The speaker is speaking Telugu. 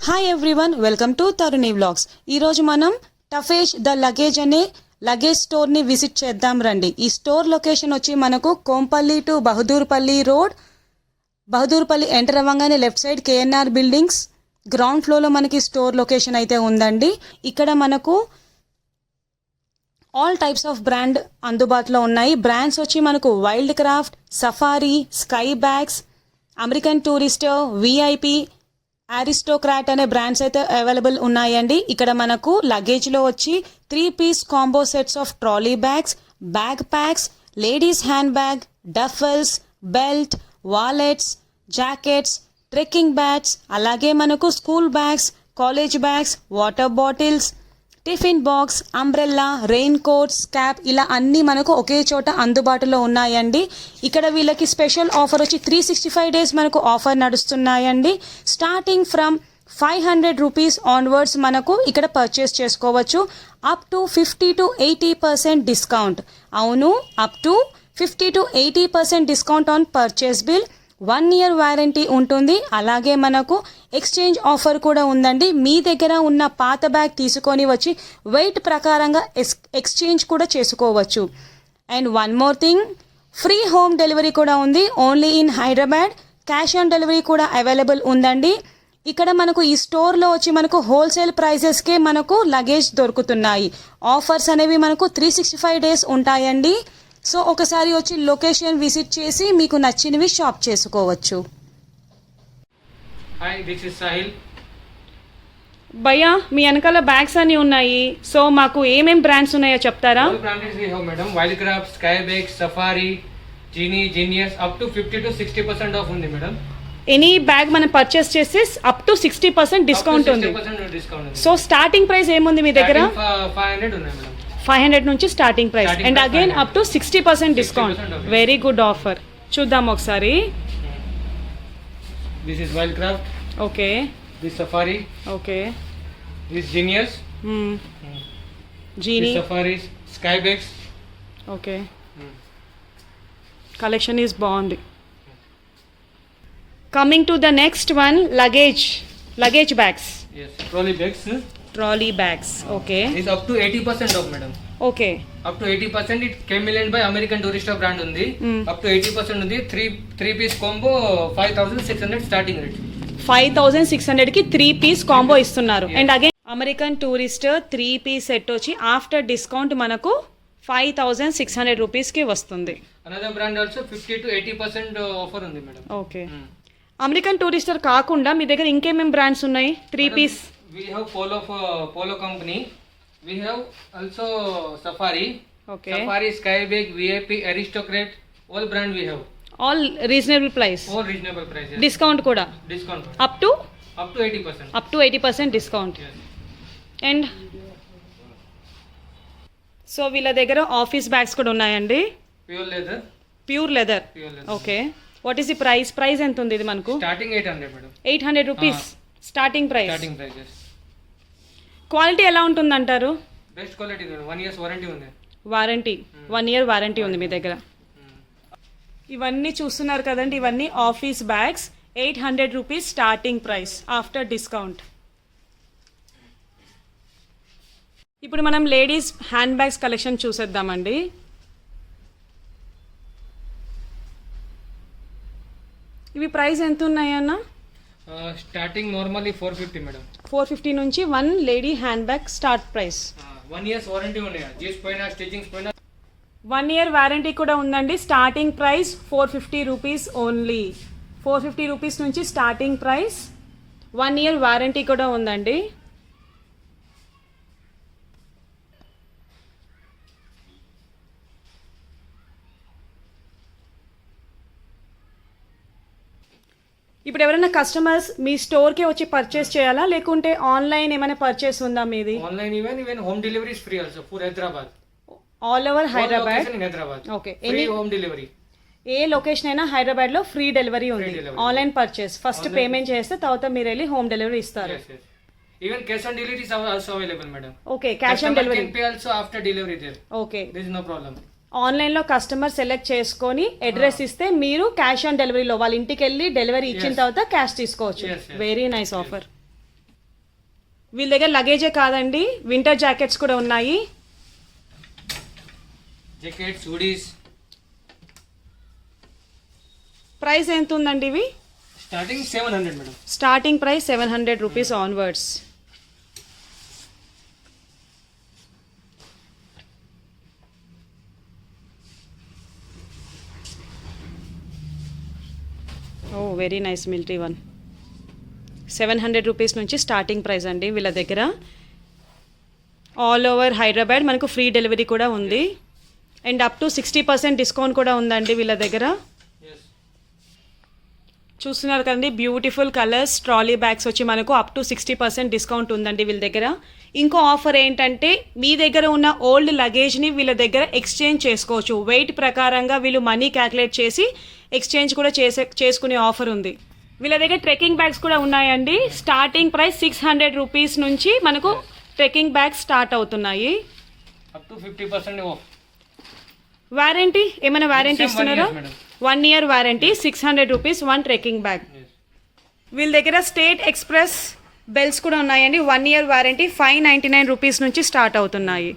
Hi everyone, welcome to Taruni vlogs. ఈరోజు మనం టఫేష్ ద లగేజ్ అనే లగేజ్ స్టోర్ని విజిట్ చేద్దాం రండి. ఈ స్టోర్ లొకేషన్ వచ్చి మనకు Kompally to Bahadurpally road. Bahadurpally enter అవ్వగానే left side KNR buildings ground ఫ్లోర్లో మనకి స్టోర్ లొకేషన్ అయితే ఉందండి. ఇక్కడ మనకు ఆల్ టైప్స్ ఆఫ్ బ్రాండ్ అందుబాటులో ఉన్నాయి. బ్రాండ్స్ వచ్చి మనకు Wildcraft, Safari, Skybags, American Tourister, VIP, Aristocrat అనే బ్రాండ్స్ అయితే అవైలబుల్ ఉన్నాయండి. ఇక్కడ మనకు లగేజ్లో వచ్చి 3 piece combo sets of trolley bags, bag packs, ladies hand bag, duffels, belt, wallets, jackets, trekking bags, అలాగే మనకు school bags, college bags, water bottles, tiffin box, umbrella, rain coats, cap, ఇలా అన్నీ మనకు ఒకే చోట అందుబాటులో ఉన్నాయండి. ఇక్కడ వీళ్ళకి స్పెషల్ ఆఫర్ వచ్చి 365 డేస్ మనకు ఆఫర్ నడుస్తున్నాయండి. స్టార్టింగ్ ఫ్రమ్ 500 రూపీస్ ఆన్వర్డ్స్ మనకు ఇక్కడ పర్చేస్ చేసుకోవచ్చు. Up to 50 to 80% discount. అవును, up to 50 to 80% discount on purchase bill. 1 year warranty ఉంటుంది. అలాగే మనకు ఎక్స్చేంజ్ ఆఫర్ కూడా ఉందండి. మీ దగ్గర ఉన్న పాత బ్యాగ్ తీసుకొని వచ్చి వెయిట్ ప్రకారంగా ఎక్స్చేంజ్ కూడా చేసుకోవచ్చు. And one more thing, free home delivery కూడా ఉంది. Only in Hyderabad. Cash on delivery కూడా అవైలబుల్ ఉందండి. ఇక్కడ మనకు ఈ స్టోర్లో వచ్చి మనకు హోల్సేల్ ప్రైజెస్కే మనకు లగేజ్ దొరుకుతున్నాయి. ఆఫర్స్ అనేవి మనకు 365 డేస్ ఉంటాయండి. సో ఒకసారి వచ్చి లొకేషన్ విజిట్ చేసి మీకు నచ్చినవి షాప్ చేసుకోవచ్చు. Hi, this is Sahil. భయ్యా, మీ వెనకాల బ్యాగ్స్ అన్ని ఉన్నాయి. సో మాకు ఏమేం బ్రాండ్స్ ఉన్నాయో చెప్తారా? All brands we have, madam. Wildcraft, Skybag, Safari, Genie, Genius, up to 50 to 60% off ఉంది మేడం. ఎనీ బ్యాగ్ మనం పర్చేస్ చేస్తే అప్ టు 60% డిస్కౌంట్ ఉంది. 60% డిస్కౌంట్ ఉంది. సో స్టార్టింగ్ ప్రైస్ ఏముంది మీ దగ్గర? 500 ఉన్నాయి మేడం. 500 నుంచి starting price and again up to 60% discount. Very good offer. చూద్దాం ఒకసారి. This is Wildcraft. Okay. This Safari. Okay. This Genius. Genie. This Safari. Skybags. Okay. Collection is బాగుంది. Coming to the next one, luggage bags. Yes, trolley bags. Trolley bags. Okay. Is up to 80% off madam. Okay. Up to 80%. It came in by American Tourister brand ఉంది. Up to 80% ఉంది. 3 piece combo 5600 starting rate. 5600 కి 3 పీస్ కాంబో ఇస్తున్నారు. And again American Tourister 3 piece set వచ్చి ఆఫ్టర్ డిస్కౌంట్ మనకు 5600 రూపీస్కి వస్తుంది. Another brand also 50 to 80% offer ఉంది మేడం. ఓకే. అమెరికన్ టూరిస్టర్ కాకుండా మీ దగ్గర ఇంకేమేం బ్రాండ్స్ ఉన్నాయి? 3 piece. We have Polo company. We have also Safari. Okay. Safari, Skybag, VIP, Aristocrat. All brand we have. All reasonable price. All reasonable prices. Discount కూడా Discount. Up to 80%. 80% discount. Yes. And so వీళ్ళ దగ్గర ఆఫీస్ బ్యాగ్స్ కూడా ఉన్నాయండి. Pure leather. Pure leather. Pure leather. Okay. What is the price ఎంత ఉంది ఇది మనకు? Starting 800 madam. 800 rupees starting price. Starting prices. Quality ఎలా ఉంటుంది అంటారు? Best quality madam. 1 years warranty ఉంది. వారంటీ 1 year వారంటీ ఉంది మీ దగ్గర. ఇవన్నీ చూస్తున్నారు కదండి, ఇవన్నీ office bags. 800 rupees starting price after discount. ఇప్పుడు మనం లేడీస్ హ్యాండ్ బ్యాగ్స్ కలెక్షన్ చూసేద్దామండి. ఇవి ప్రైస్ ఎంత ఉన్నాయన్న? Starting normally 450 madam. 450 నుంచి 1 lady hand bag start price. 1 years warranty ఉంది. జీన్స్ పైన స్టిచింగ్స్ పైన 1 year వారంటీ కూడా ఉందండి. Starting price 450 rupees only. 450 rupees నుంచి స్టార్టింగ్ ప్రైస్. 1 year వారంటీ కూడా ఉందండి. ఇప్పుడు ఎవరైనా కస్టమర్స్ మీ స్టోర్కే వచ్చి పర్చేస్ చేయాలా, లేకుంటే ఆన్లైన్ ఏమైనా పర్చేస్ ఉందా మీది? Online even home delivery is free also for Hyderabad. All over Hyderabad. Hyderabad. Okay. Free home delivery. ఏ లొకేషన్ అయినా హైదరాబాద్ లో ఫ్రీ డెలివరీ ఉంది. ఆన్లైన్ పర్చేస్ ఫస్ట్ పేమెంట్ చేస్తే తర్వాత మీరు వెళ్ళి హోమ్ డెలివరీ ఇస్తారు. Even cash on delivery is also available madam. Okay. Cash on delivery pay also after delivery there. Okay. There is no problem. ఆన్లైన్లో కస్టమర్ సెలెక్ట్ చేసుకొని అడ్రస్ ఇస్తే మీరు క్యాష్ ఆన్ డెలివరీలో వాళ్ళ ఇంటికి వెళ్ళి డెలివరీ ఇచ్చిన తర్వాత క్యాష్ తీసుకోవచ్చు. Very nice offer. వీళ్ళ దగ్గర లగేజే కాదండి, వింటర్ జాకెట్స్ కూడా ఉన్నాయి. Jackets, hoodies. ప్రైస్ ఎంత ఉందండి ఇవి? Starting 700 madam. Starting price 700 rupees onwards. Oh very nice military one. 700 rupees నుంచి స్టార్టింగ్ ప్రైస్ అండి వీళ్ళ దగ్గర. ఆల్ ఓవర్ హైదరాబాద్ మనకు ఫ్రీ డెలివరీ కూడా ఉంది. అండ్ అప్ టు 60% డిస్కౌంట్ కూడా ఉందండి వీళ్ళ దగ్గర. చూస్తున్నారు కదండి, బ్యూటిఫుల్ కలర్స్ ట్రాలీ బ్యాగ్స్ వచ్చి మనకు అప్ టు 60% డిస్కౌంట్ ఉందండి వీళ్ళ దగ్గర. ఇంకో ఆఫర్ ఏంటంటే మీ దగ్గర ఉన్న ఓల్డ్ లగేజ్ని వీళ్ళ దగ్గర ఎక్స్చేంజ్ చేసుకోవచ్చు. వెయిట్ ప్రకారంగా వీళ్ళు మనీ క్యాల్కులేట్ చేసి ఎక్స్చేంజ్ కూడా చేసుకునే ఆఫర్ ఉంది. వీళ్ళ దగ్గర ట్రెక్కింగ్ బ్యాగ్స్ కూడా ఉన్నాయండి. స్టార్టింగ్ ప్రైస్ 600 రూపీస్ నుంచి మనకు ట్రెక్కింగ్ బ్యాగ్స్ స్టార్ట్ అవుతున్నాయి. Up to 50% of. వారంటీ ఏమైనా వారంటీ ఇస్తున్నారా? 1 year warranty, 600 rupees 1 trekking bag. వీళ్ళ దగ్గర స్టేట్ ఎక్స్ప్రెస్ బెల్ట్స్ కూడా ఉన్నాయండి. 1 year వారంటీ 599 రూపీస్ నుంచి స్టార్ట్ అవుతున్నాయి.